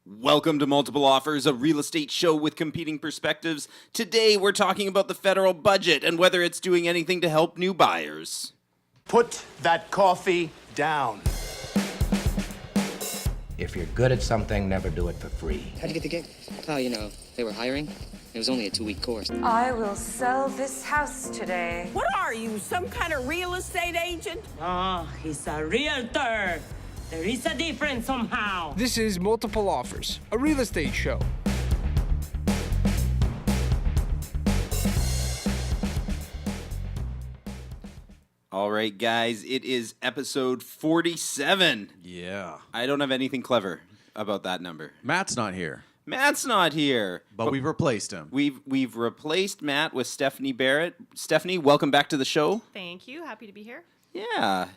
Welcome to Multiple Offers, a real estate show with competing perspectives. Today we're talking about the federal budget and whether it's doing anything to help new buyers. Put that coffee down. If you're good at something, never do it for free. How'd you get the gig? Oh, you know, they were hiring. It was only a 2-week course. I will sell this house today. What are you, some kind of real estate agent? Oh, he's a realtor. There is a difference somehow. This is Multiple Offers, a real estate show. All right, guys, it is episode 47. Yeah. I don't have anything clever about that number. Matt's not here, Matt's not here. but we've replaced him. We've replaced Matt with Stephanie Barritt. Stephanie, welcome back to the show. Thank you. Happy to be here. Yeah.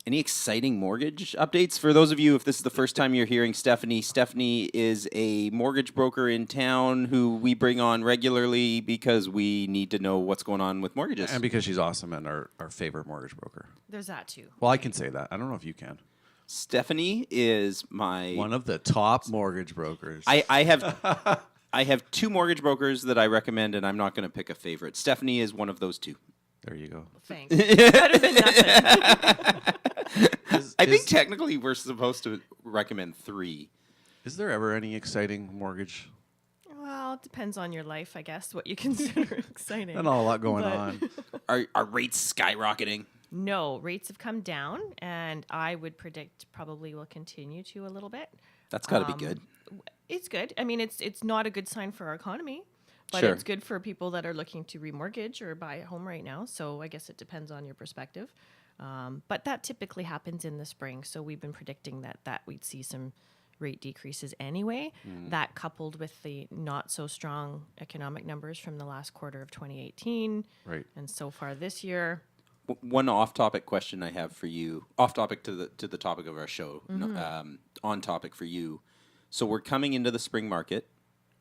Any exciting mortgage updates? For those of you, if this is the first time you're hearing Stephanie, Stephanie is a mortgage broker in town who we bring on regularly because we need to know what's going on with mortgages. And because she's awesome and our favorite mortgage broker. There's that too. Well, I can say that. I don't know if you can. Stephanie is my... One of the top mortgage brokers. I have two mortgage brokers that I recommend, and I'm not going to pick a favorite. Stephanie is one of those two. There you go. Thanks. Better than nothing. I think technically we're supposed to recommend three. Is there ever any exciting mortgage? Well, it depends on your life, I guess, what you consider exciting. Not a lot going on. Are rates skyrocketing? No, rates have come down, and I would predict probably will continue to a little bit. That's got to be good. It's good. I mean, it's not a good sign for our economy, but Sure. it's good for people that are looking to remortgage or buy a home right now. So I guess it depends on your perspective. But that typically happens in the spring. So we've been predicting that we'd see some rate decreases anyway. That coupled with the not so strong economic numbers from the last quarter of 2018. Right. And so far this year. One off-topic question I have for you, off-topic to the topic of our show, on topic for you. So we're coming into the spring market.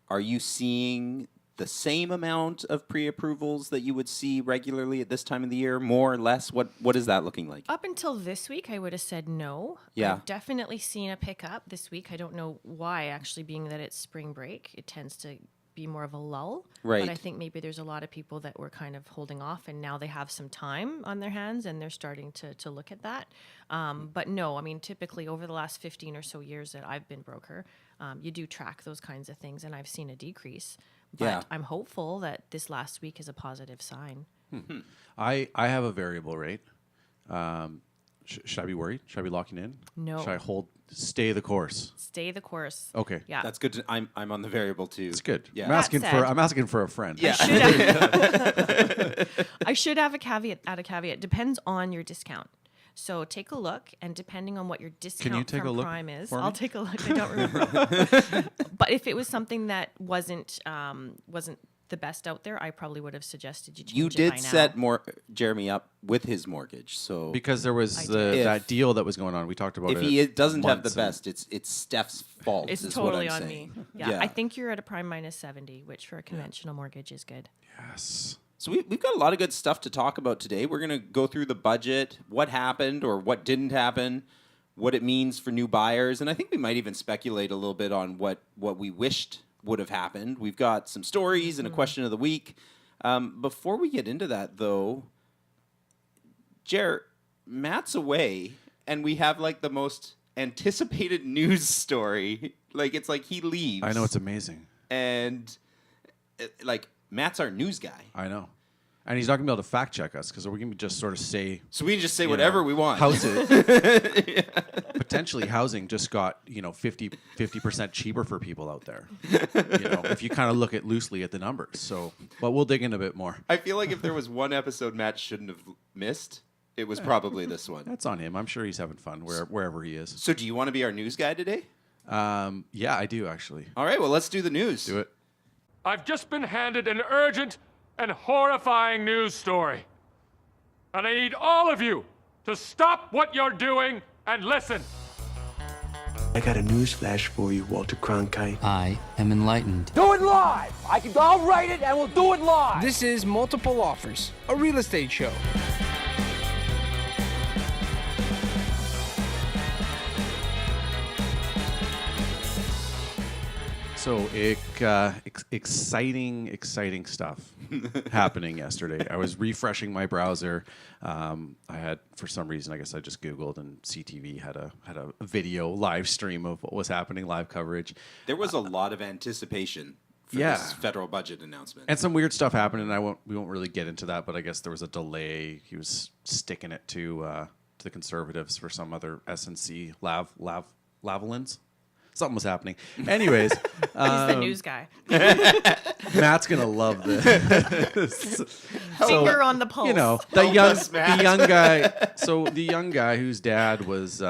Are you seeing the same amount of pre-approvals that you would see regularly at this time of the year, more or less? What is that looking like? Up until this week, I would have said no. Yeah. I've definitely seen a pickup this week. I don't know why, actually, being that it's spring break. It tends to be more of a lull. Right. But I think maybe there's a lot of people that were kind of holding off, and now they have some time on their hands, and they're starting to look at that. But no, I mean, typically over the last 15 or so years that I've been broker, you do track those kinds of things, and I've seen a decrease. But Yeah. I'm hopeful that this last week is a positive sign. I have a variable rate. Should I be worried? Should I be locking in? No. Should I stay the course? Stay the course. Okay. Yeah. That's good. I'm on the variable too. It's good. Yeah. I'm asking for a friend. Yeah. I should have a caveat. Depends on your discount. So take a look, and depending on what your discount take a from look Prime is, for me? I'll take a look. I don't remember. But if it was something that wasn't the best out there, I probably would have suggested you change You it did by now. set Jeremy up with his mortgage, so Because there was I did. that deal that was going on. We talked about if it. he doesn't have the once, best, it's Steph's fault. It's is totally what I'm on saying. me. Yeah, I think you're at a Prime minus 70, which for a conventional mortgage is good. Yes. So we've got a lot of good stuff to talk about today. We're going to go through the budget, what happened or what didn't happen, what it means for new buyers, and I think we might even speculate a little bit on what we wished would have happened. We've got some stories and a question of the week. Before we get into that, though, Matt's away, and we have like the most anticipated news story. Like it's like he leaves. I know, it's amazing. And like Matt's our news guy. I know. And he's not going to be able to fact check us because we're going to just sort of say... So we can just say whatever we want. Potentially housing just got, 50% cheaper for people out there. If you kind of look at loosely at the numbers. So, but we'll dig in a bit more. I feel like if there was one episode Matt shouldn't have missed, it was probably this one. That's on him. I'm sure he's having fun wherever he is. So do you want to be our news guy today? Yeah, I do actually. All right, well, let's do the news. Do it. I've just been handed an urgent and horrifying news story. And I need all of you to stop what you're doing and listen. I got a news flash for you, Walter Cronkite. I am enlightened. Do it live! I'll write it and we'll do it live! This is Multiple Offers, a real estate show. So exciting stuff happening yesterday. I was refreshing my browser. I had, for some reason, I guess I just Googled, and CTV had a video live stream of what was happening, live coverage. There was a lot of anticipation for this federal budget announcement, and some weird stuff happened. And we won't really get into that, but I guess there was a delay. He was sticking it to the Conservatives for some other SNC Lavalins. Something was happening. Anyways. He's the news guy. Matt's going to love this. Finger on the pulse. You know, the young guy. So the young guy whose dad was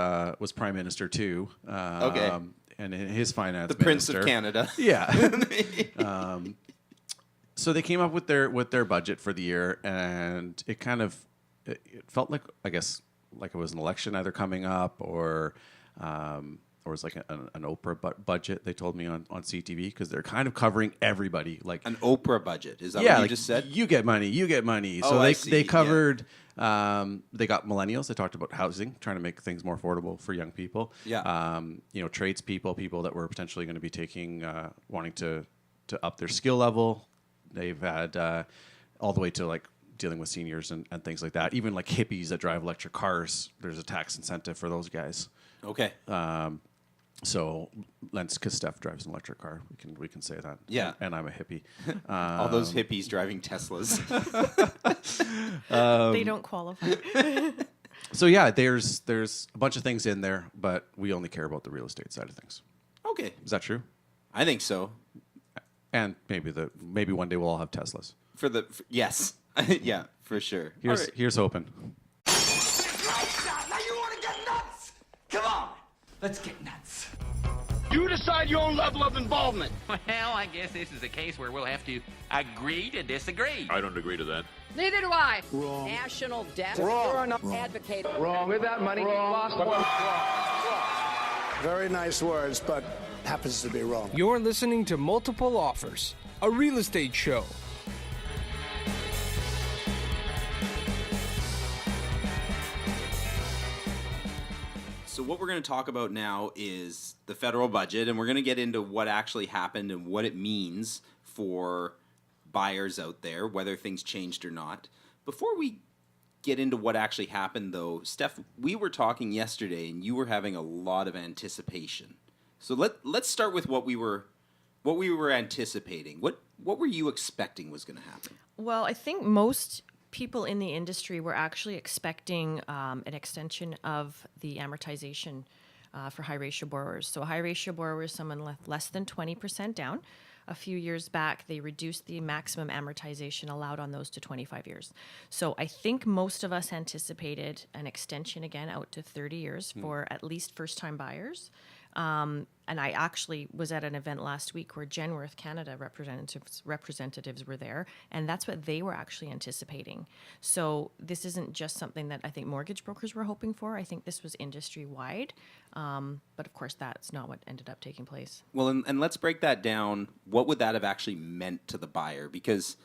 Prime Minister too. Okay. And his finance the minister. Prince of Canada. Yeah. So they came up with their budget for the year, and it kind of it felt like, I guess, like it was an election either coming up or it was like an Oprah budget, they told me on CTV, because they're kind of covering everybody. Like an Oprah budget. Is that what you just said? You get money. So they covered, they got millennials. They talked about housing, trying to make things more affordable for young people. Yeah. Tradespeople, people that were potentially going to be taking, wanting to up their skill level. They've had all the way to like dealing with seniors and things like that. Even like hippies that drive electric cars, there's a tax incentive for those guys. Okay. So, because Steph drives an electric car, we can say that. Yeah. And I'm a hippie. All those hippies driving Teslas. They don't qualify. So yeah, there's a bunch of things in there, but we only care about the real estate side of things. Okay. Is that true? I think so. And maybe one day we'll all have Teslas. Yes. Yeah, for sure. Here's hoping. Now you want to get nuts? Come on, let's get nuts. You decide your own level of involvement. Well, I guess this is a case where we'll have to agree to disagree. I don't agree to that. Neither do I. Wrong. National debt. Wrong. You're enough advocate. Wrong with that money. Lost one. Very nice words, but happens to be wrong. You're listening to Multiple Offers, a real estate show. So what we're going to talk about now is the federal budget, and we're going to get into what actually happened and what it means for buyers out there, whether things changed or not. Before we get into what actually happened, though, Steph, we were talking yesterday, and you were having a lot of anticipation. So let's start with what we were anticipating. What were you expecting was going to happen? Well, I think most people in the industry were actually expecting an extension of the amortization for high ratio borrowers. So a high ratio borrower is someone less than 20% down. A few years back, they reduced the maximum amortization allowed on those to 25 years. So I think most of us anticipated an extension again out to 30 years for at least first-time buyers. And I actually was at an event last week where Genworth Canada representatives were there, and that's what they were actually anticipating. So this isn't just something that I think mortgage brokers were hoping for. I think this was industry-wide, but of course that's not what ended up taking place. Well, and let's break that down. What would that have actually meant to the buyer? Because,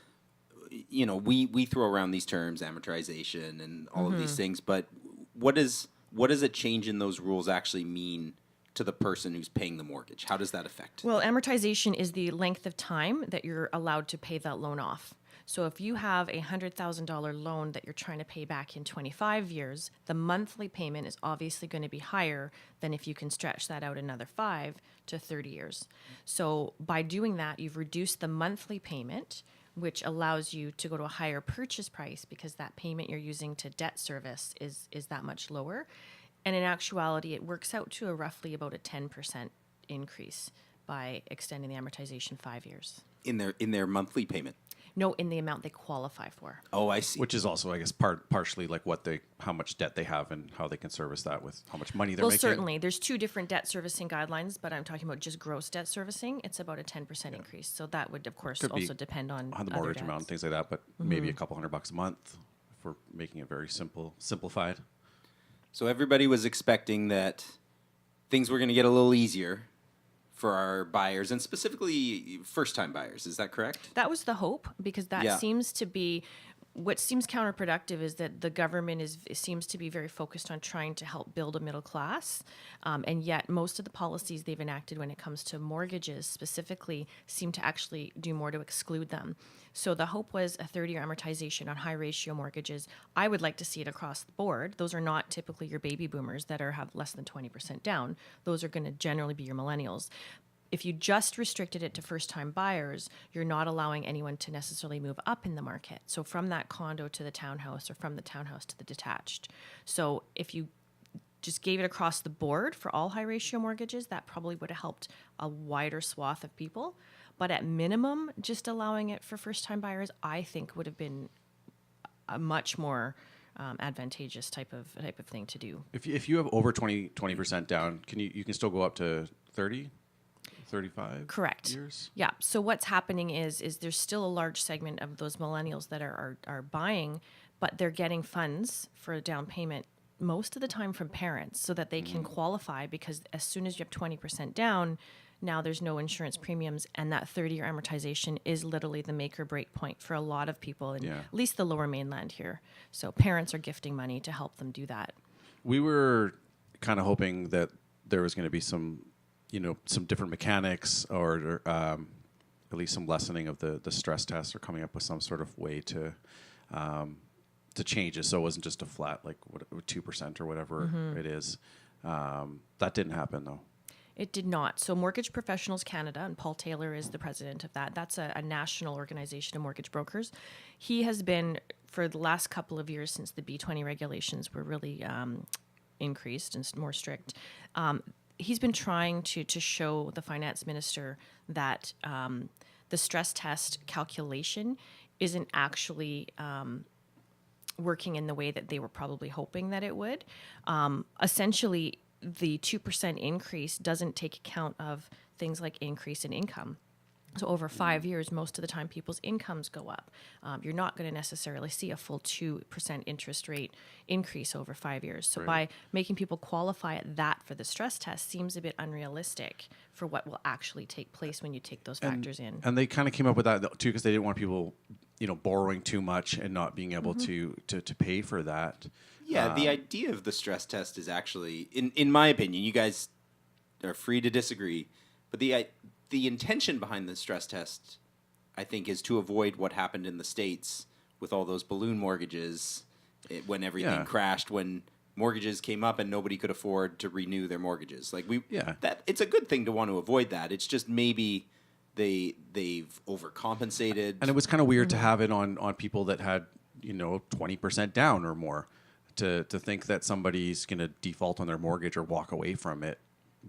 you know, we throw around these terms, amortization and all of these things, but what does a change in those rules actually mean to the person who's paying the mortgage? How does that affect? Well, amortization is the length of time that you're allowed to pay that loan off. So if you have a $100,000 loan that you're trying to pay back in 25 years, the monthly payment is obviously going to be higher than if you can stretch that out another 5 to 30 years. So by doing that, you've reduced the monthly payment, which allows you to go to a higher purchase price because that payment you're using to debt service is that much lower. And in actuality, it works out to roughly about a 10% increase by extending the amortization 5 years. In their monthly payment? No, in the amount they qualify for. Oh, I see. Which is also, I guess, partially like how much debt they have and how they can service that with how much money they're making. Well, certainly. There's 2 different debt servicing guidelines, but I'm talking about just gross debt servicing. It's about a 10% increase. So that would, of course, also depend on the mortgage amount and things like that, but maybe a couple $100 a month if we're making it very simplified. So everybody was expecting that things were going to get a little easier for our buyers, and specifically first-time buyers. Is that correct? That was the hope, because that seems to be what seems counterproductive is that the government seems to be very focused on trying to help build a middle class, and yet most of the policies they've enacted when it comes to mortgages specifically seem to actually do more to exclude them. So the hope was a 30-year amortization on high ratio mortgages. I would like to see it across the board. Those are not typically your baby boomers that have less than 20% down. Those are going to generally be your millennials. If you just restricted it to first-time buyers, you're not allowing anyone to necessarily move up in the market. So from that condo to the townhouse, or from the townhouse to the detached. So if you just gave it across the board for all high-ratio mortgages, that probably would have helped a wider swath of people. But at minimum, just allowing it for first-time buyers, I think would have been a much more advantageous type of thing to do. If you have over 20% down, you can still go up to 30? 35 Correct. years? Yeah. So what's happening is there's still a large segment of those millennials that are buying, but they're getting funds for a down payment most of the time from parents so that they can qualify, because as soon as you have 20% down, now there's no insurance premiums, and that 30-year amortization is literally the make or break point for a lot of people in at least the lower mainland here. So parents are gifting money to help them do that. We were kind of hoping that there was going to be some different mechanics, or at least some lessening of the stress test, or coming up with some sort of way to change it, so it wasn't just a flat 2% or whatever it is. That didn't happen though. It did not. So Mortgage Professionals Canada, and Paul Taylor is the president of that. That's a national organization of mortgage brokers. He has been, for the last couple of years since the B20 regulations were really increased and more strict, he's been trying to show the finance minister that the stress test calculation isn't actually working in the way that they were probably hoping that it would. Essentially, the 2% increase doesn't take account of things like increase in income. So over 5 years, most of the time people's incomes go up. You're not going to necessarily see a full 2% interest rate increase over 5 years. So by making people qualify at that for the stress test seems a bit unrealistic for what will actually take place when you take those factors in. And they kind of came up with that too, because they didn't want people, borrowing too much and not being able to pay for that. Yeah, the idea of the stress test is actually, in my opinion, you guys are free to disagree, but the intention behind the stress test, I think, is to avoid what happened in the States with all those balloon mortgages when everything crashed, when mortgages came up and nobody could afford to renew their mortgages. That it's a good thing to want to avoid that. It's just maybe they've overcompensated. And it was kind of weird to have it on people that had 20% down or more, to think that somebody's going to default on their mortgage or walk away from it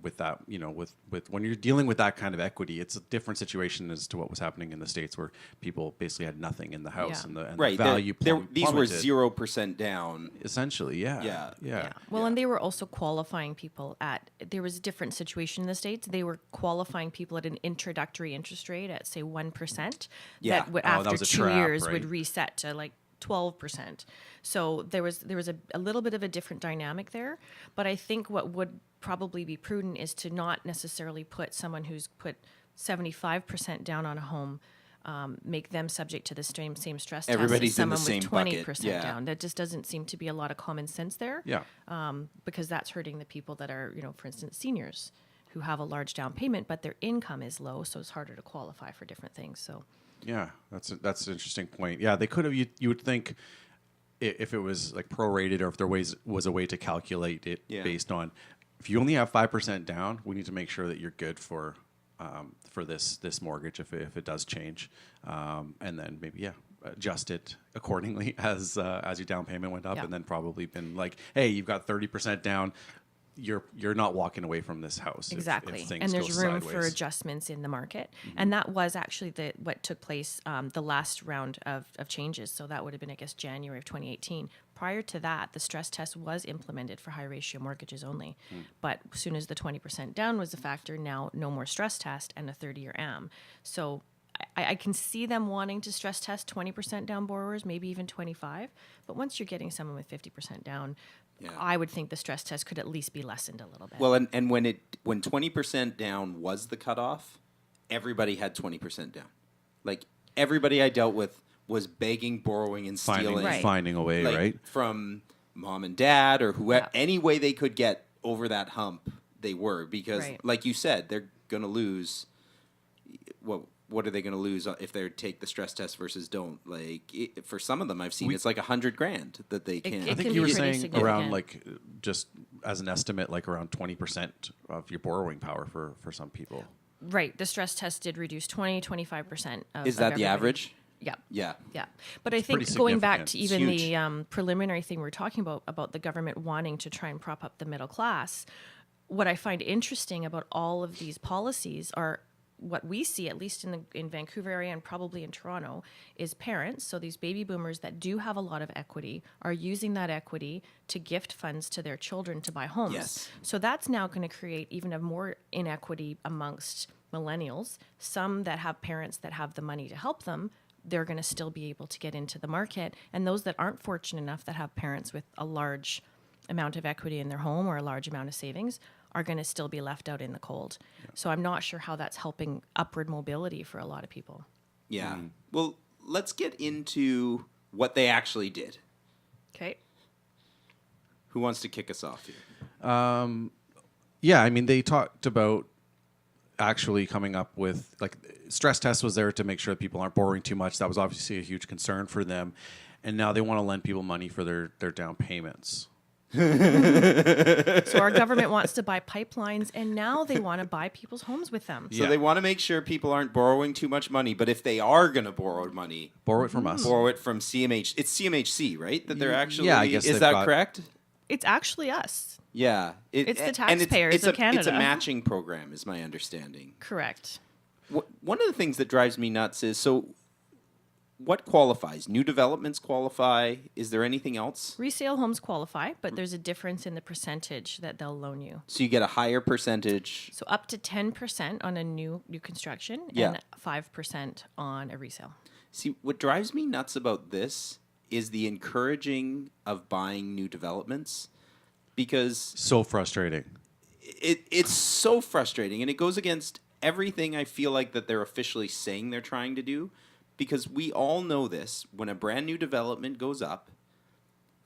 with that, with when you're dealing with that kind of equity. It's a different situation as to what was happening in the States, where people basically had nothing in the house, and the value plummeted. These were 0% down. Essentially, yeah. Well, and they were also qualifying people there was a different situation in the States. They were qualifying people at an introductory interest rate at, say, 1%. Yeah. That after 2 years would reset to 12%. So there was a little bit of a different dynamic there. But I think what would probably be prudent is to not necessarily put someone who's put 75% down on a home, make them subject to the same stress test Everybody's as someone in the same with 20% bucket. down. That just doesn't seem to be a lot of common sense there. Yeah. Because that's hurting the people that are, for instance, seniors who have a large down payment, but their income is low, so it's harder to qualify for different things. So. Yeah, that's an interesting point. Yeah, they could have. You would think if it was prorated, or if there was a way to calculate it based on, if you only have 5% down, we need to make sure that you're good for this mortgage if it does change, and then maybe adjust it accordingly as your down payment went up, and then probably been hey, you've got 30% down. You're not walking away from this house. Exactly. If things and there's go room sideways. for adjustments in the market. And that was actually what took place the last round of changes. So that would have been, I guess, January of 2018. Prior to that, the stress test was implemented for high ratio mortgages only. But as soon as the 20% down was a factor, now no more stress test and a 30-year AM. So I can see them wanting to stress test 20% down borrowers, maybe even 25. But once you're getting someone with 50% down, I would think the stress test could at least be lessened a little bit. Well, and when 20% down was the cutoff, everybody had 20% down. Everybody I dealt with was begging, borrowing, and stealing. Finding a way, like, right? From mom and dad or whoever, any way they could get over that hump, they were. Because, like you said, they're going to lose. What are they going to lose if they take the stress test versus don't? Like, for some of them, I've seen it's like $100,000 that they can. I think you were saying around, like, just as an estimate, like around 20% of your borrowing power for some people. Right. The stress test did reduce 20-25% of Is that of the average? Yeah. Yeah. Yeah. But I think going back to even the preliminary thing we're talking about the government wanting to try and prop up the middle class, what I find interesting about all of these policies are what we see, at least in Vancouver area and probably in Toronto, is parents, so these baby boomers that do have a lot of equity, are using that equity to gift funds to their children to buy homes. Yes. So that's now going to create even a more inequity amongst millennials. Some that have parents that have the money to help them, they're going to still be able to get into the market. And those that aren't fortunate enough that have parents with a large amount of equity in their home or a large amount of savings are going to still be left out in the cold. Yeah. So I'm not sure how that's helping upward mobility for a lot of people. Yeah. Well, let's get into what they actually did. Okay. Who wants to kick us off here? Yeah, I mean, they talked about actually coming up with, like, stress test was there to make sure that people aren't borrowing too much. That was obviously a huge concern for them. And now they want to lend people money for their down payments. So our government wants to buy pipelines, and now they want to buy people's homes with them. So they want to make sure people aren't borrowing too much money, but if they are going to borrow money, borrow it from us. Borrow it from CMH. It's CMHC, right? That they're actually. Yeah, I guess is that correct? It's actually us. Yeah, it's the taxpayers of Canada. It's a matching program, is my understanding. Correct. One of the things that drives me nuts is what qualifies? New developments qualify? Is there anything else? Resale homes qualify, but there's a difference in the percentage that they'll loan you. So you get a higher percentage. So up to 10% on a new construction and 5% on a resale. See, what drives me nuts about this is the encouraging of buying new developments, because so frustrating. It's so frustrating, and it goes against everything I feel like that they're officially saying they're trying to do. Because we all know this, when a brand new development goes up,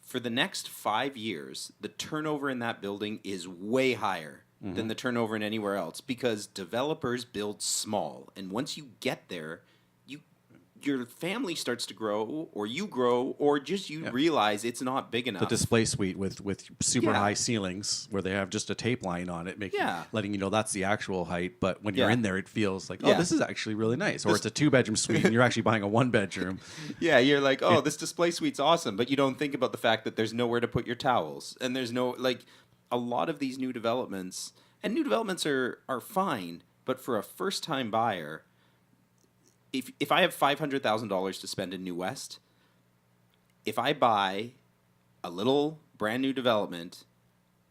for the next 5 years, the turnover in that building is way higher than the turnover in anywhere else, because developers build small. And once you get there, your family starts to grow, or you grow, or just realize it's not big enough. The display suite with super high ceilings where they have just a tape line on it, letting you know that's the actual height. But when you're in there, it feels like, this is actually really nice. Or it's a 2-bedroom suite and you're actually buying a 1-bedroom. Yeah, you're like, this display suite's awesome. But you don't think about the fact that there's nowhere to put your towels. And there's a lot of these new developments, and new developments are fine, but for a first-time buyer, if I have $500,000 to spend in New West, if I buy a little brand new development,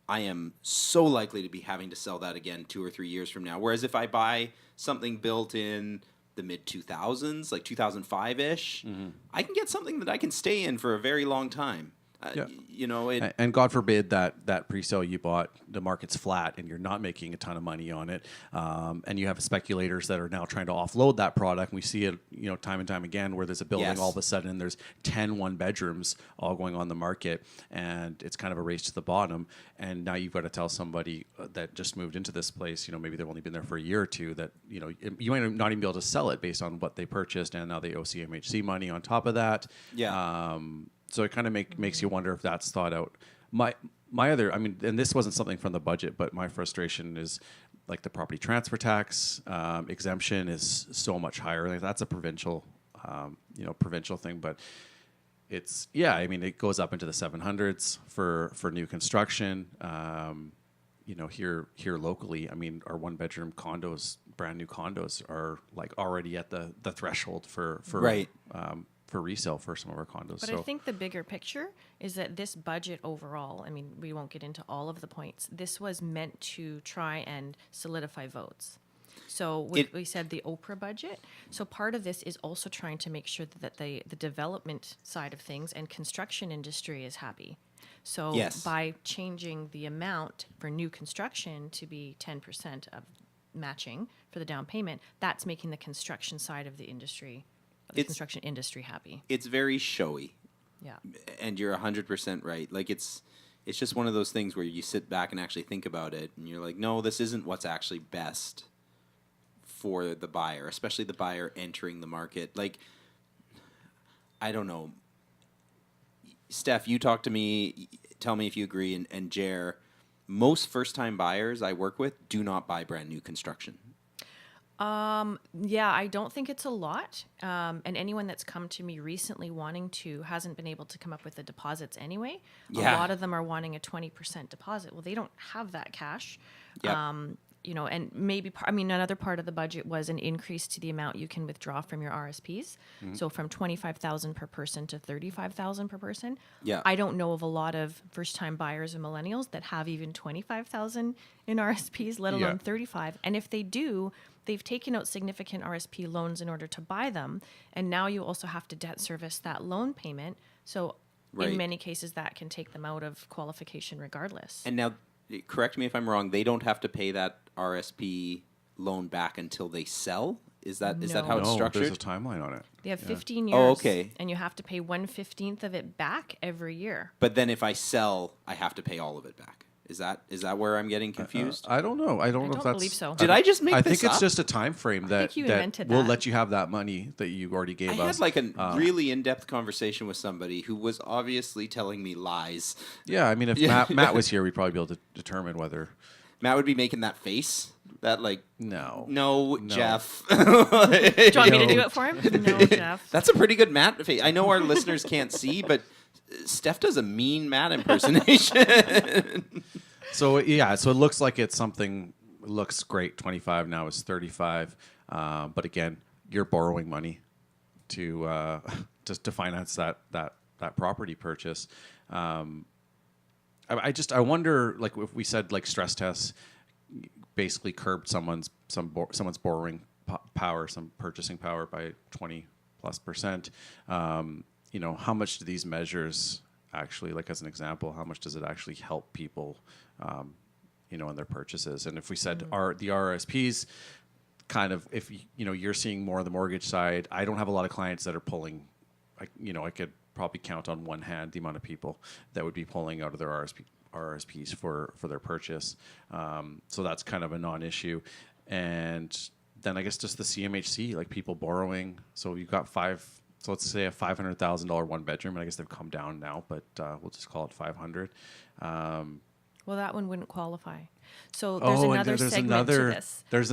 I am so likely to be having to sell that again 2 or 3 years from now. Whereas if I buy something built in the mid-2000s, like 2005-ish, I can get something that I can stay in for a very long time. And God forbid that pre-sale you bought, the market's flat and you're not making a ton of money on it, and you have speculators that are now trying to offload that product. And we see it, time and time again, where there's a building all of a sudden there's 10 1-bedrooms all going on the market, and it's kind of a race to the bottom. And now you've got to tell somebody that just moved into this place, maybe they've only been there for a year or two, that you might not even be able to sell it based on what they purchased, and now they owe CMHC money on top of that. So it kind of makes you wonder if that's thought out. My other, and this wasn't something from the budget, but my frustration is like the property transfer tax exemption is so much higher. Like that's a provincial thing, but it's it goes up into the 700s for new construction. Here locally, our 1-bedroom condos, brand new condos, are like already at the threshold for resale for some of our condos. But I think the bigger picture is that this budget overall, we won't get into all of the points, this was meant to try and solidify votes. So we said the Oprah budget. So part of this is also trying to make sure that the development side of things and construction industry is happy. So by changing the amount for new construction to be 10% of matching for the down payment, that's making the construction side of the industry the construction industry happy. It's very showy. Yeah. And you're 100% right. Like it's just one of those things where you sit back and actually think about it, and you're like, no, this isn't what's actually best for the buyer, especially the buyer entering the market. Like, I don't know. Steph, you talk to me, tell me if you agree, and Jer, most first-time buyers I work with do not buy brand new construction. Yeah, I don't think it's a lot. And anyone that's come to me recently wanting to hasn't been able to come up with the deposits anyway. Yeah. A lot of them are wanting a 20% deposit. Well, they don't have that cash. Yep. You know, and maybe, another part of the budget was an increase to the amount you can withdraw from your RSPs. Mhm. So from 25,000 per person to 35,000 per person. Yeah. I don't know of a lot of first-time buyers and millennials that have even 25,000 in RSPs, let alone 35. And if they do, they've taken out significant RSP loans in order to buy them. And now you also have to debt service that loan payment. So in many cases, that can take them out of qualification regardless. And now, correct me if I'm wrong, they don't have to pay that RSP loan back until they sell? Is that how it's structured? There's a timeline on it. They have 15 years. Oh, okay. And you have to pay 1/15 of it back every year. But then if I sell, I have to pay all of it back. Is that where I'm getting confused? I don't know. I don't know if that's. believe so. Did I just make I this think it's up? just a time frame that you invented will that. let you have that money that you already gave I us. had like a really in-depth conversation with somebody who was obviously telling me lies. Yeah, I mean, if Matt was here, we'd probably be able to determine whether Matt would be making that face. That like no, Jeff. Do you want me to do it for him? No, Jeff. That's a pretty good Matt face. I know our listeners can't see, but Steph does a mean Matt impersonation. So yeah, so it looks like it's something. It looks great. 25 now is 35, but again, you're borrowing money to just to finance that property purchase. I wonder, like if we said like stress tests basically curbed someone's borrowing power, some purchasing power by 20+%. You know, how much do these measures actually, like as an example, how much does it actually help people, you know, in their purchases? And if we said the RSPs, kind of, if you're seeing more on the mortgage side, I don't have a lot of clients that are pulling. I could probably count on one hand the amount of people that would be pulling out of their RSPs for their purchase. So that's kind of a non-issue. And then I guess just the CMHC, like people borrowing. So you've got so let's say a $500,000 one bedroom, and I guess they've come down now, but we'll just call it 500. Well, that one wouldn't qualify. So there's another segment to this. There's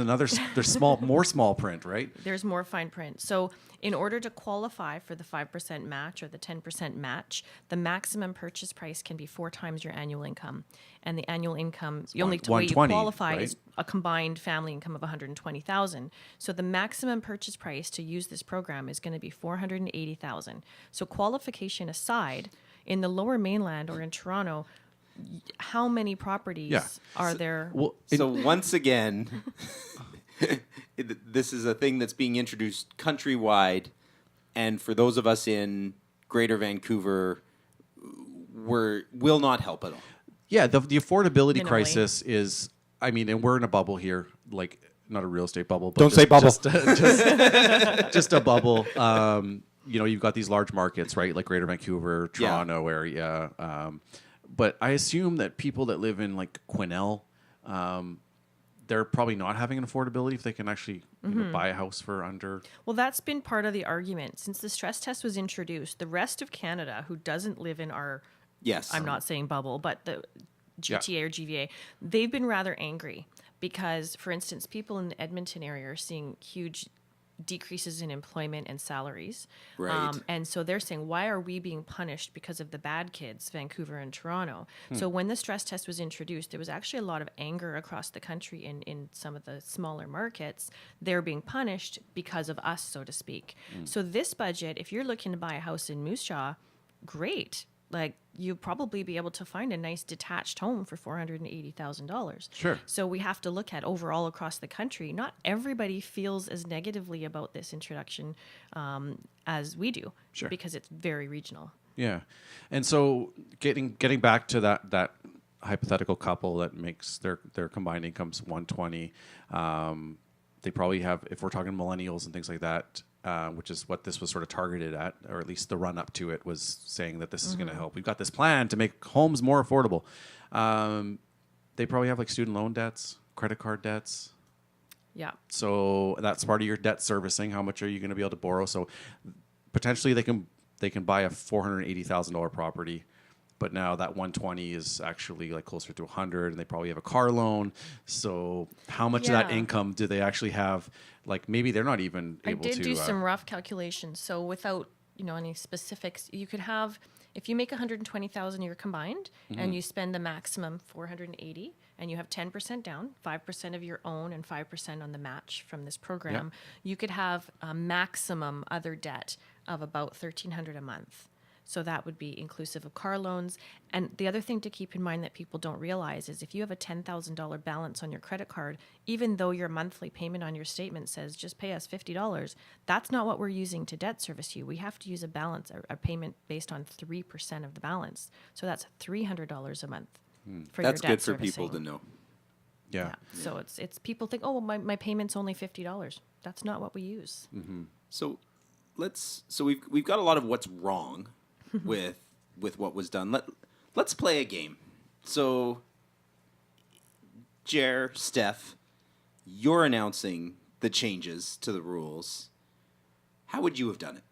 more small print, right? There's more fine print. So in order to qualify for the 5% match or the 10% match, the maximum purchase price can be 4 times your annual income. And the annual income, the only way you qualify is a combined family income of $120,000. So the maximum purchase price to use this program is going to be $480,000. So qualification aside, in the Lower Mainland or in Toronto, how many properties are there? Well, so once again, this is a thing that's being introduced countrywide, and for those of us in Greater Vancouver, will not help at all. Yeah, the affordability crisis is. I mean, and we're in a bubble here, like not a real estate bubble. But Don't say bubble. Just a bubble. You've got these large markets, right? Like Greater Vancouver, Toronto area. But I assume that people that live in like Quesnel, they're probably not having an affordability if they can actually buy a house for under. Well, that's been part of the argument. Since the stress test was introduced, the rest of Canada who doesn't live in our, I'm not saying bubble, but the GTA or GVA, they've been rather angry because, for instance, people in the Edmonton area are seeing huge decreases in employment and salaries. Right. And so they're saying, why are we being punished because of the bad kids, Vancouver and Toronto? So when the stress test was introduced, there was actually a lot of anger across the country in some of the smaller markets. They're being punished because of us, so to speak. So this budget, if you're looking to buy a house in Moose Jaw, great. Like, you'll probably be able to find a nice detached home for $480,000. Sure. So we have to look at overall across the country. Not everybody feels as negatively about this introduction as we do, because it's very regional. Yeah, and so getting back to that hypothetical couple that makes their combined incomes $120, they probably have, if we're talking millennials and things like that, which is what this was sort of targeted at, or at least the run up to it was saying that this is going to help. We've got this plan to make homes more affordable. They probably have like student loan debts, credit card debts. Yeah. So that's part of your debt servicing. How much are you going to be able to borrow? So potentially they can buy a $480,000 property, but now that 120 is actually like closer to 100, and they probably have a car loan. So how much of that income do they actually have? Like maybe they're not even able to. I did do some rough calculations. So without any specifics, you could have, if you make 120,000 a year combined, and you spend the maximum 480, and you have 10% down, 5% of your own, and 5% on the match from this program, you could have a maximum other debt of about $1,300 a month. So that would be inclusive of car loans. And the other thing to keep in mind that people don't realize is if you have a $10,000 balance on your credit card, even though your monthly payment on your statement says just pay us $50, that's not what we're using to debt service you. We have to use a payment based on 3% of the balance. So that's $300 a month for your debt servicing. That's good for people to know. Yeah. So it's people think, oh, well, my payment's only $50. That's not what we use. So we've got a lot of what's wrong with what was done. Let's play a game. So, Jer, Steph, you're announcing the changes to the rules. How would you have done it?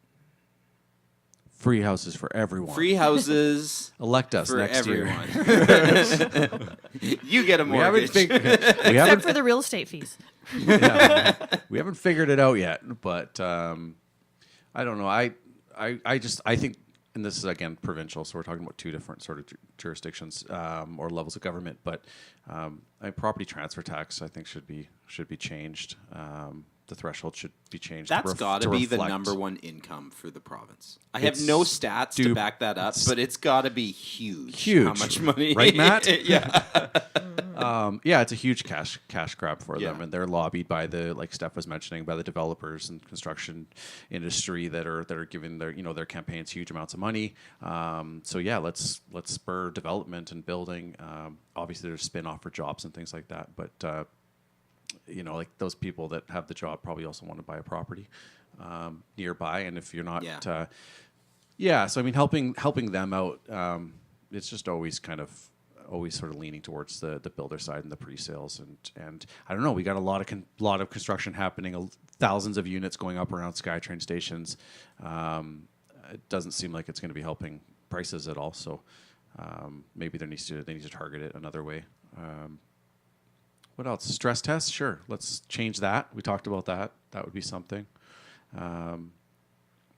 Free houses for everyone. Free houses. Elect us for next everyone. year. You get a mortgage. Except for the real estate fees. We haven't figured it out yet, but I don't know. I think. And this is, again, provincial, so we're talking about two different sort of jurisdictions or levels of government. But property transfer tax, I think, should be changed. The threshold should be changed. That's got to be the number one income for the province. I have no stats to back that up, but it's got to be huge. Huge. How much money? Right, Matt? Yeah. It's a huge cash grab for them, and they're lobbied by like Steph was mentioning, by the developers and construction industry that are giving their campaigns huge amounts of money. Let's spur development and building. Obviously, there's spin-off for jobs and things like that, but like those people that have the job probably also want to buy a property nearby, and if you're not, so I mean, helping them out, it's just always sort of leaning towards the builder side and the pre-sales, and I don't know. We got a lot of construction happening, thousands of units going up around SkyTrain stations. It doesn't seem like it's going to be helping prices at all. So maybe they need to target it another way. What else? Stress tests? Sure, let's change that. We talked about that. That would be something. I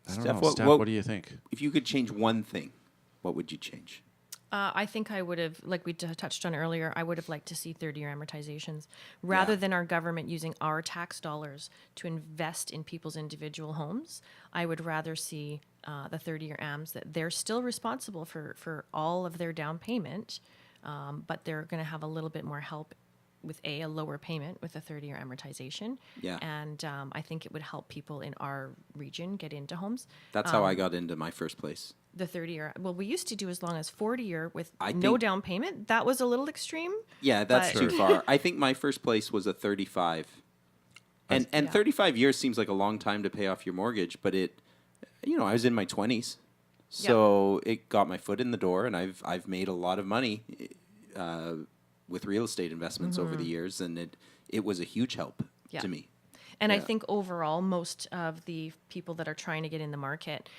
don't know. Steph, what do you think? If you could change one thing, what would you change? I think I would have, like we touched on earlier, I would have liked to see 30-year amortizations rather than our government using our tax dollars to invest in people's individual homes. I would rather see the 30-year AMs, that they're still responsible for all of their down payment, but they're going to have a little bit more help with a lower payment with a 30-year amortization. Yeah. And I think it would help people in our region get into homes. That's how I got into my first place. The 30-year. Well, we used to do as long as 40-year with no down payment. That was a little extreme. Yeah, that's too far. I think my first place was a 35. And 35 years seems like a long time to pay off your mortgage, but I was in my 20s. So it got my foot in the door, and I've made a lot of money with real estate investments over the years, and it was a huge help to me. And I think overall, most of the people that are trying to get in the market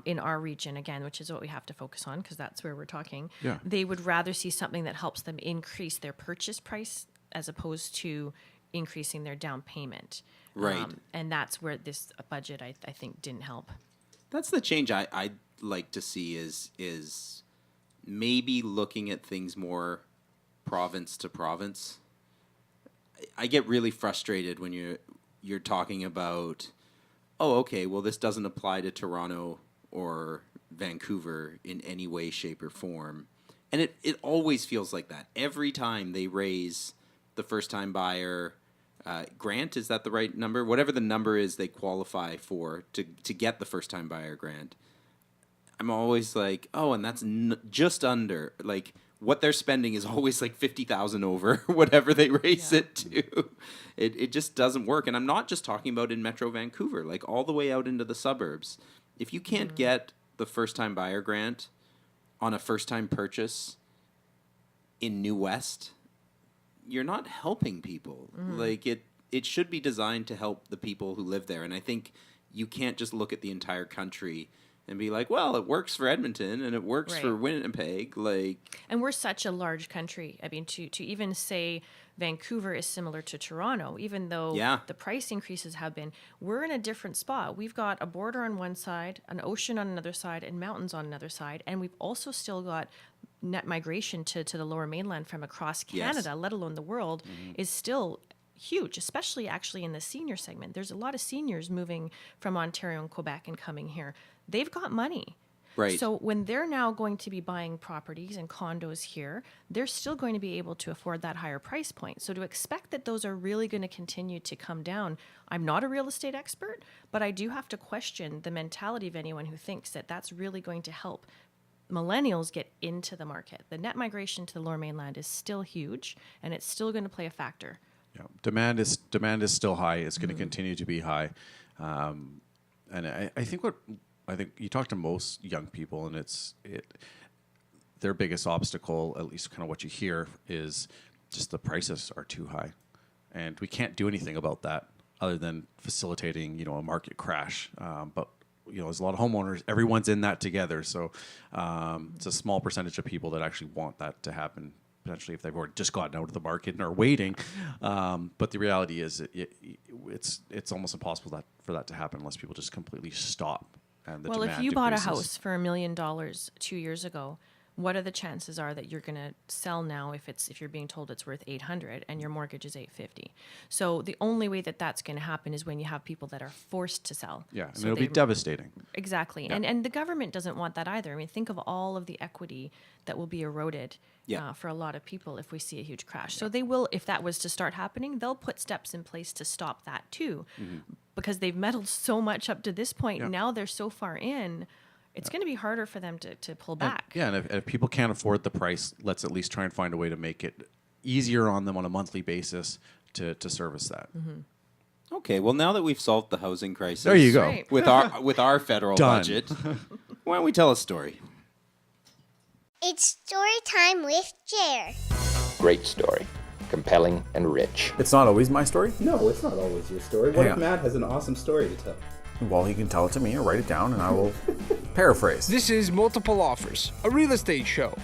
in our region, again, which is what we have to focus on because that's where we're talking, they would rather see something that helps them increase their purchase price as opposed to increasing their down payment. Right. And that's where this budget, I think, didn't help. That's the change I'd like to see is maybe looking at things more province to province. I get really frustrated when you're talking about, this doesn't apply to Toronto or Vancouver in any way, shape, or form. And it always feels like that. Every time they raise the first-time buyer grant, is that the right number? Whatever the number is they qualify for to get the first-time buyer grant, I'm always like, and that's just under. Like, what they're spending is always like 50,000 over whatever they raise it to. It just doesn't work. And I'm not just talking about in Metro Vancouver, like all the way out into the suburbs. If you can't get the first-time buyer grant on a first-time purchase in New West, you're not helping people. Like it should be designed to help the people who live there. And I think you can't just look at the entire country and be like, well, it works for Edmonton and it works for Winnipeg. And we're such a large country. I mean, to even say Vancouver is similar to Toronto, even though the price increases have been, we're in a different spot. We've got a border on one side, an ocean on another side, and mountains on another side. And we've also still got net migration to the Lower Mainland from across Canada, let alone the world, is still huge, especially actually in the senior segment. There's a lot of seniors moving from Ontario and Quebec and coming here. They've got money. Right. So when they're now going to be buying properties and condos here, they're still going to be able to afford that higher price point. So to expect that those are really going to continue to come down, I'm not a real estate expert, but I do have to question the mentality of anyone who thinks that that's really going to help millennials get into the market. The net migration to the Lower Mainland is still huge, and it's still going to play a factor. Yeah, demand is still high. It's going to continue to be high, and I think you talk to most young people, and their biggest obstacle, at least kind of what you hear, is just the prices are too high, and we can't do anything about that other than facilitating, a market crash. But there's a lot of homeowners. Everyone's in that together, so it's a small percentage of people that actually want that to happen. Potentially, if they've already just gotten out of the market and are waiting, but the reality is, it's almost impossible for that to happen unless people just completely stop. And well, if you bought a house for $1 million 2 years ago, what are the chances are that you're going to sell now if you're being told it's worth $800 and your mortgage is $850? So the only way that that's going to happen is when you have people that are forced to sell. Yeah, and so it'll be devastating. Exactly, yeah. and the government doesn't want that either. I mean, think of all of the equity that will be eroded for a lot of people if we see a huge crash. So they will, if that was to start happening, they'll put steps in place to stop that too, because they've meddled so much up to this point. Now they're so far in. It's going to be harder for them to pull back. And if people can't afford the price, let's at least try and find a way to make it easier on them on a monthly basis to service that. Okay, well, now that we've solved the housing crisis, there you go. With our federal budget, why don't we tell a story? It's story time with Jer. Great story. Compelling and rich. It's not always my story? No, it's not always your story. What if Matt has an awesome story to tell? Well, he can tell it to me or write it down, and I will paraphrase. This is Multiple Offers, a real estate show.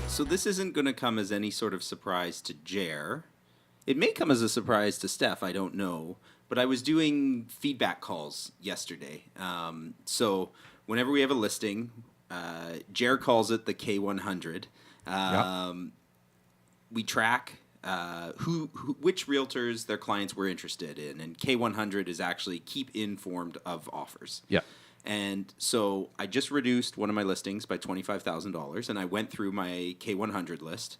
So this isn't going to come as any sort of surprise to Jer. It may come as a surprise to Steph, I don't know. But I was doing feedback calls yesterday. So whenever we have a listing, Jer calls it the K100. We track which realtors their clients were interested in, and K100 is actually keep informed of offers. Yeah. And so I just reduced one of my listings by $25,000, and I went through my K100 list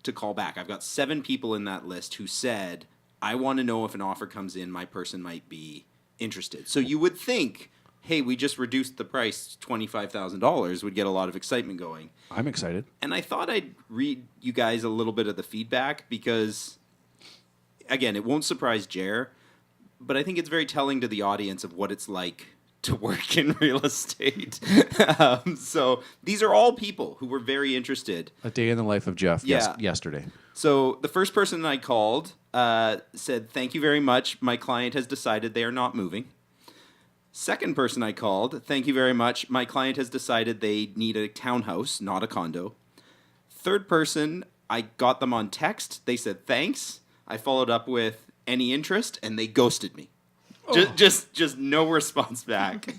to call back. I've got 7 people in that list who said, I want to know if an offer comes in, my person might be interested. So you would think, hey, we just reduced the price $25,000 would get a lot of excitement going. I'm excited. And I thought I'd read you guys a little bit of the feedback because, again, it won't surprise Jer, but I think it's very telling to the audience of what it's like to work in real estate. So these are all people who were very interested. A day in the life of Geoff yesterday. So the first person I called said, thank you very much. My client has decided they are not moving. Second person I called, thank you very much. My client has decided they need a townhouse, not a condo. Third person, I got them on text. They said, thanks. I followed up with any interest, and they ghosted me. Just no response back.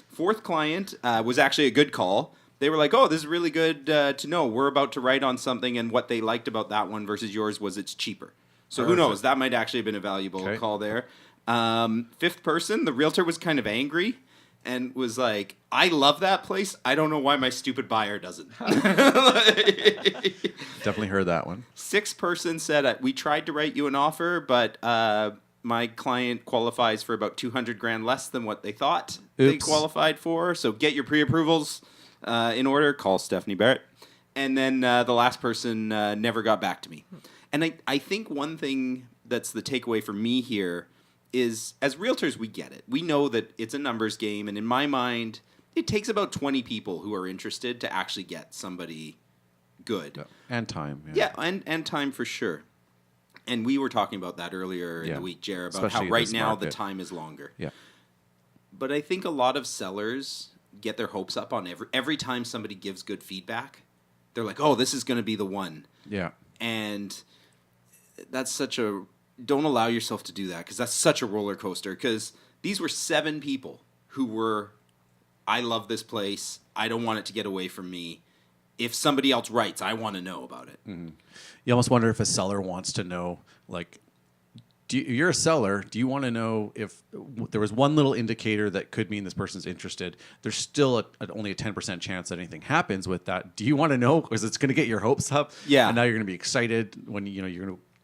Fourth client was actually a good call. They were like, oh, this is really good to know. We're about to write on something, and what they liked about that one versus yours was it's cheaper. So who knows? That might actually have been a valuable call there. Fifth person, the realtor was kind of angry and was like, I love that place. I don't know why my stupid buyer doesn't. Definitely heard that one. Sixth person said, we tried to write you an offer, but my client qualifies for about 200 grand less than what they thought they qualified for. So get your pre-approvals in order. Call Stephanie Barritt. And then the last person never got back to me. And I think one thing that's the takeaway for me here is, as realtors, we get it. We know that it's a numbers game. And in my mind, it takes about 20 people who are interested to actually get somebody good. Yeah. And time. Yeah, and time for sure. And we were talking about that earlier in the week, Jer, about Especially how right this now market. the time is longer. Yeah. But I think a lot of sellers get their hopes up on every time somebody gives good feedback. They're like, oh, this is going to be the one. Yeah. And that's such a... Don't allow yourself to do that, because that's such a roller coaster. Because these were 7 people who were, I love this place. I don't want it to get away from me. If somebody else writes, I want to know about it. Mm-hmm. You almost wonder if a seller wants to know, like, you're a seller. Do you want to know if there was one little indicator that could mean this person's interested? There's still only a 10% chance that anything happens with that. Do you want to know? Because it's going to get your hopes up. Yeah. And now you're going to be excited when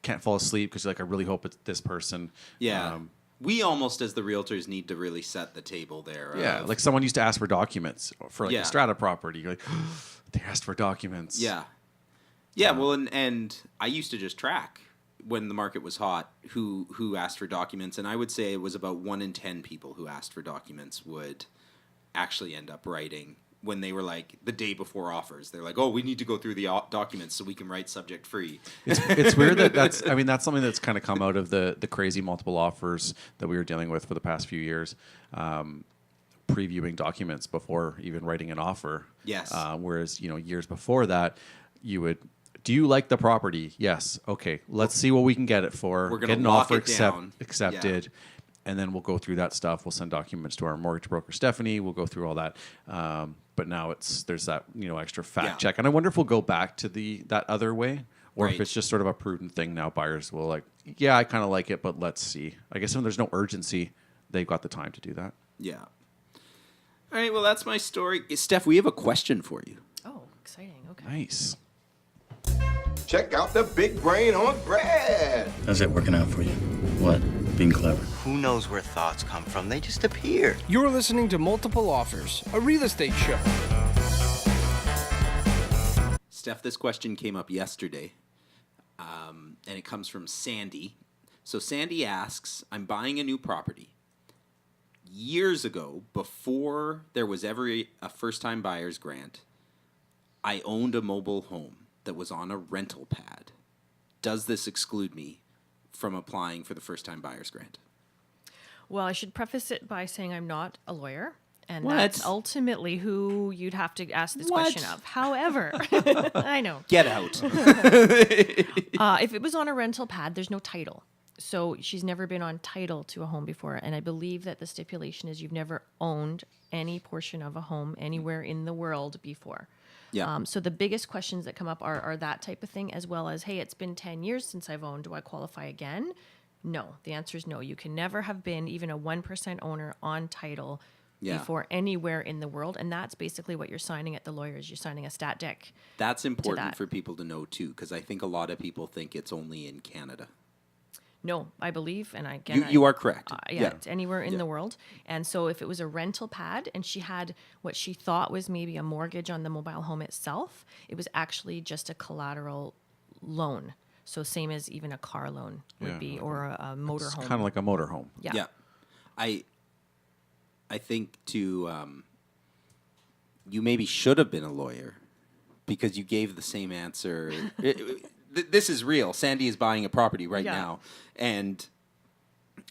can't fall asleep because you're like, I really hope it's this person. Yeah. We almost, as the realtors, need to really set the table there. Yeah. Like someone used to ask for documents for a strata property. You're like, they asked for documents. Yeah. Yeah, well, and I used to just track when the market was hot who asked for documents, and I would say it was about 1 in 10 people who asked for documents would actually end up writing when they were like the day before offers. They're like, oh, we need to go through the documents so we can write subject free. It's weird that's something that's kind of come out of the crazy multiple offers that we were dealing with for the past few years. Previewing documents before even writing an offer. Yes. Whereas, years before that, you would, do you like the property? Yes. Okay. Let's see what we can get it for. We're going to get an lock offer it down. accepted. Yeah. And then we'll go through that stuff. We'll send documents to our mortgage broker, Stephanie. We'll go through all that. But now there's that, extra fact check. And I wonder if we'll go back to that other way, or if it's just sort of a prudent thing now. Buyers will like, yeah, I kind of like it, but let's see. I guess when there's no urgency, they've got the time to do that. Yeah. All right, well, that's my story. Steph, we have a question for you. Oh, exciting. Okay. Nice. Check out the big brain on Brad. How's it working out for you? What? Being clever? Who knows where thoughts come from? They just appear. You're listening to Multiple Offers, a real estate show. Steph, this question came up yesterday, and it comes from Sandy. So Sandy asks, I'm buying a new property. Years ago, before there was ever a first-time buyer's grant, I owned a mobile home that was on a rental pad. Does this exclude me from applying for the first-time buyer's grant? Well, I should preface it by saying I'm not a lawyer, and What? that's ultimately who you'd have to ask this What? question of. However, I know. Get out. If it was on a rental pad, there's no title. So she's never been on title to a home before, and I believe that the stipulation is you've never owned any portion of a home anywhere in the world before. Yeah. So the biggest questions that come up are that type of thing, as well as, hey, it's been 10 years since I've owned. Do I qualify again? No. The answer is no. You can never have been even a 1% owner on title before anywhere in the world, and that's basically what you're signing at the lawyers. You're signing a stat dec. That's important for people to know, too, because I think a lot of people think it's only in Canada. No, I believe, and again, you are correct. It's anywhere in the world. And so if it was a rental pad and she had what she thought was maybe a mortgage on the mobile home itself, it was actually just a collateral loan. So same as even a car loan would be, or a motor home. Kind of like a motor home. Yeah. I think, too, you maybe should have been a lawyer because you gave the same answer. This is real. Sandy is buying a property right now, and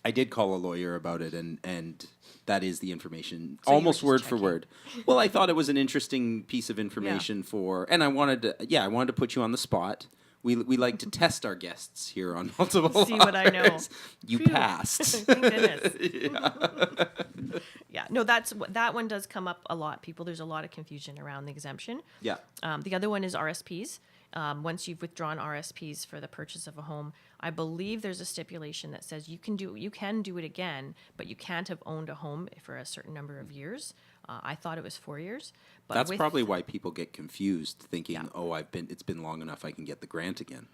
I did call a lawyer about it, and that is the information, So almost you were word just for word. Well, I thought it was an interesting piece of information and I wanted to put you on the spot. We like to test our guests here on Multiple See what I know. Offers. You Phew. passed. Thank goodness. No, that one does come up a lot. There's a lot of confusion around the exemption. Yeah. The other one is RSPs. Once you've withdrawn RSPs for the purchase of a home, I believe there's a stipulation that says you can do it again, but you can't have owned a home for a certain number of years. I thought it was 4 years. But That's probably why people get confused, thinking, it's been long enough, I can get the grant again.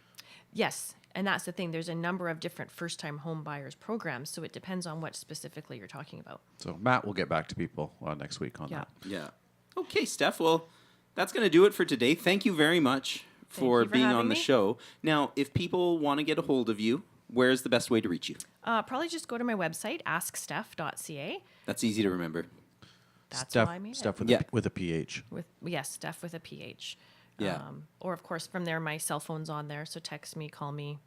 Yes. And that's the thing. There's a number of different first-time home buyers programs, so it depends on what specifically you're talking about. So Matt will get back to people next week on that. Yeah. Okay, Steph. Well, that's going to do it for today. Thank you very much for being on the show. Now, if people want to get a hold of you, where's the best way to reach you? Probably just go to my website, asksteph.ca. That's easy to remember. That's why I made Steph it. with a PH. Steph with a PH. Yeah. Or, of course, from there, my cell phone's on there. So text me, call me,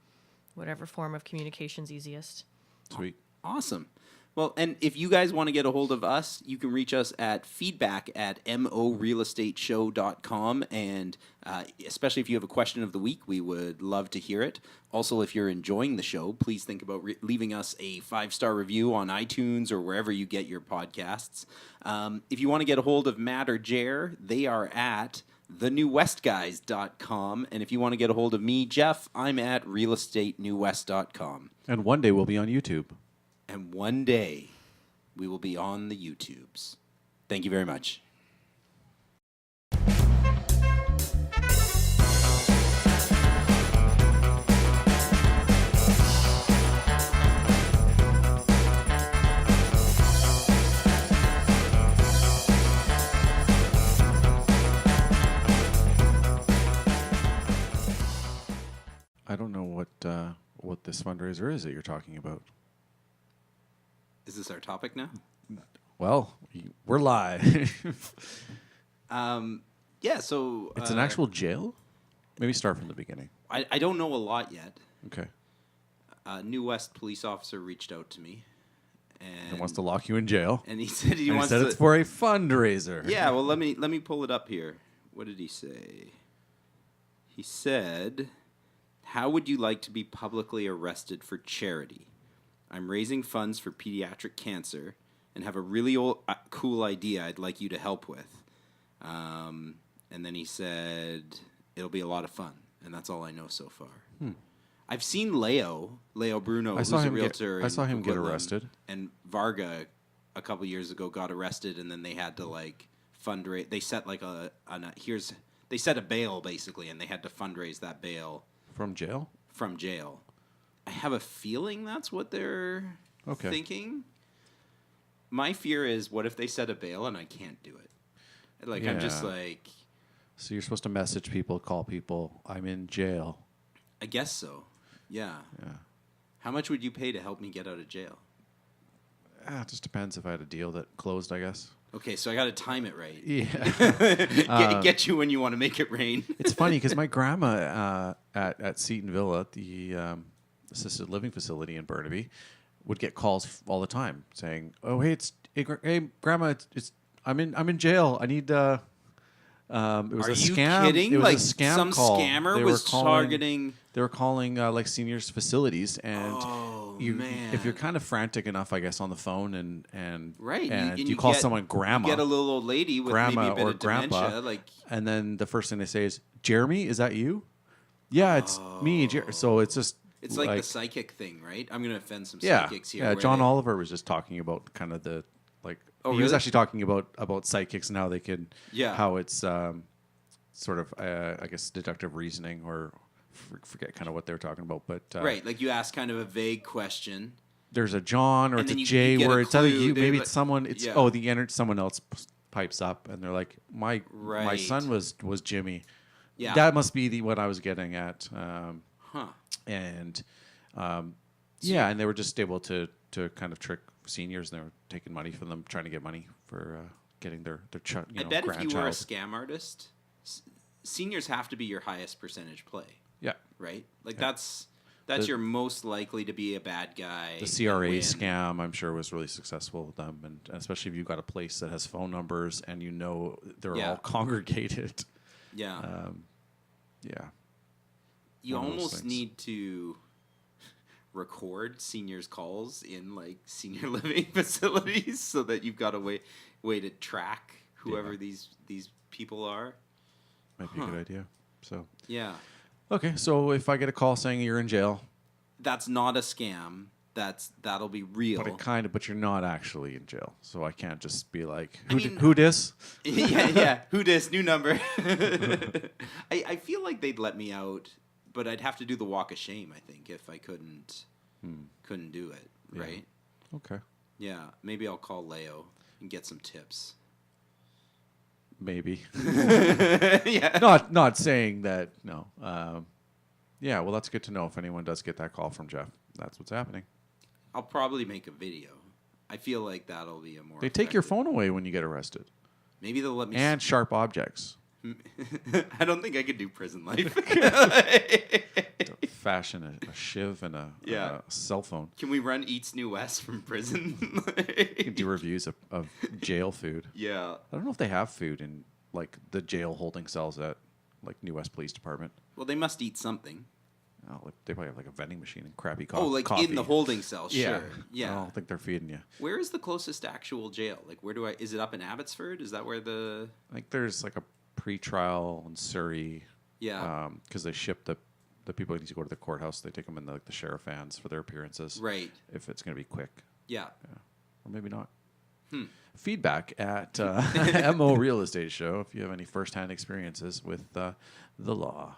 whatever form of communication's easiest. Sweet. Awesome. Well, and if you guys want to get a hold of us, you can reach us at feedback@morealestateshow.com. And especially if you have a question of the week, we would love to hear it. Also, if you're enjoying the show, please think about leaving us a 5-star review on iTunes or wherever you get your podcasts. If you want to get a hold of Matt or Jer, they are at thenewwestguys.com. And if you want to get a hold of me, Jeff, I'm at realestatenewwest.com. And one day we'll be on YouTube. And one day we will be on the YouTubes. Thank you very much. I don't know what this fundraiser is that you're talking about. Is this our topic now? Well, we're live. Yeah, so... It's an actual jail? Maybe start from the beginning. I don't know a lot yet. Okay. New West police officer reached out to me. And wants to lock you in jail. And he said he wants to... it's for a fundraiser. Yeah, well, let me pull it up here. What did he say? He said, "How would you like to be publicly arrested for charity? I'm raising funds for pediatric cancer and have a really cool idea I'd like you to help with." And then he said, "It'll be a lot of fun." And that's all I know so far. I've seen Leo Bruno, who's a realtor. I saw him get arrested. And Varga, a couple years ago, got arrested, and then they had to fundraise. They set they set a bail basically, and they had to fundraise that bail from jail. I have a feeling that's what they're thinking. My fear is, what if they set a bail and I can't do it? I'm just like... So you're supposed to message people, call people, I'm in jail. I guess so. Yeah. How much would you pay to help me get out of jail? It just depends if I had a deal that closed, I guess. Okay, so I got to time it right. Yeah. Get you when you want to make it rain. It's funny because my grandma at Seton Villa, the assisted living facility in Burnaby, would get calls all the time saying, "Oh, hey, Grandma, I'm in jail. I need." It was Are a you scam. kidding? It was a scam some call. scammer was targeting. They were calling seniors facilities, and man. if you're kind of frantic enough, I guess, on the phone and right, and you call someone grandma, you get a little old lady with grandma maybe a bit or of grandpa, dementia, and then the first thing they say is, "Jeremy, is that you?" Yeah, it's me. So it's just. It's like the psychic thing, right? I'm going to offend some Yeah, psychics here. yeah. John Oliver was just talking about kind of the he was actually talking about psychics and how they can, how it's sort of I guess deductive reasoning, or forget kind of what they were talking about, but right, like you ask kind of a vague question. There's a John or it's a J where it's either you, maybe it's someone. It's someone else pipes up and they're like, my son was Jimmy. Yeah, that must be what I was getting at. And and they were just able to kind of trick seniors, and they were taking money from them, trying to get money for getting their I bet if you were a scam artist, seniors have to be your highest percentage play. Yeah. Right? That's your most likely to be a bad guy. The CRA scam, I'm sure, was really successful with them, and especially if you've got a place that has phone numbers and they're all congregated. Yeah. Yeah. You almost need to record seniors' calls in senior living facilities so that you've got a way to track whoever these people are. Might be a good idea. So okay. So if I get a call saying you're in jail, that's not a scam. That'll be real. But you're not actually in jail, so I can't just be like, who dis? Yeah. Who dis? New number. I feel like they'd let me out but I'd have to do the walk of shame, I think, if I couldn't do it, right? Okay. Yeah, maybe I'll call Leo and get some tips. Maybe. Yeah. Not saying that, no. Yeah, well, that's good to know if anyone does get that call from Geoff. That's what's happening. I'll probably make a video. I feel like that'll be a more They take your phone away when you get arrested. Maybe they'll let me... And sharp objects. I don't think I could do prison life. Fashion a shiv and a cell phone. Can we run Eats New West from prison? You can do reviews of jail food. Yeah. I don't know if they have food in like the jail holding cells at like New West Police Department. Well, they must eat something. Oh, they probably have like a vending machine and crappy coffee. Oh, like in the holding cell, sure. Yeah. Yeah. I don't think they're feeding you. Where is the closest actual jail? Like, is it up in Abbotsford? Is that where the... Like, there's like a pre-trial in Surrey. Yeah. Because they ship the people who need to go to the courthouse, they take them in the sheriff vans for their appearances. Right. If it's going to be quick. Yeah. Or maybe not. Feedback at MO Real Estate Show if you have any first-hand experiences with the law.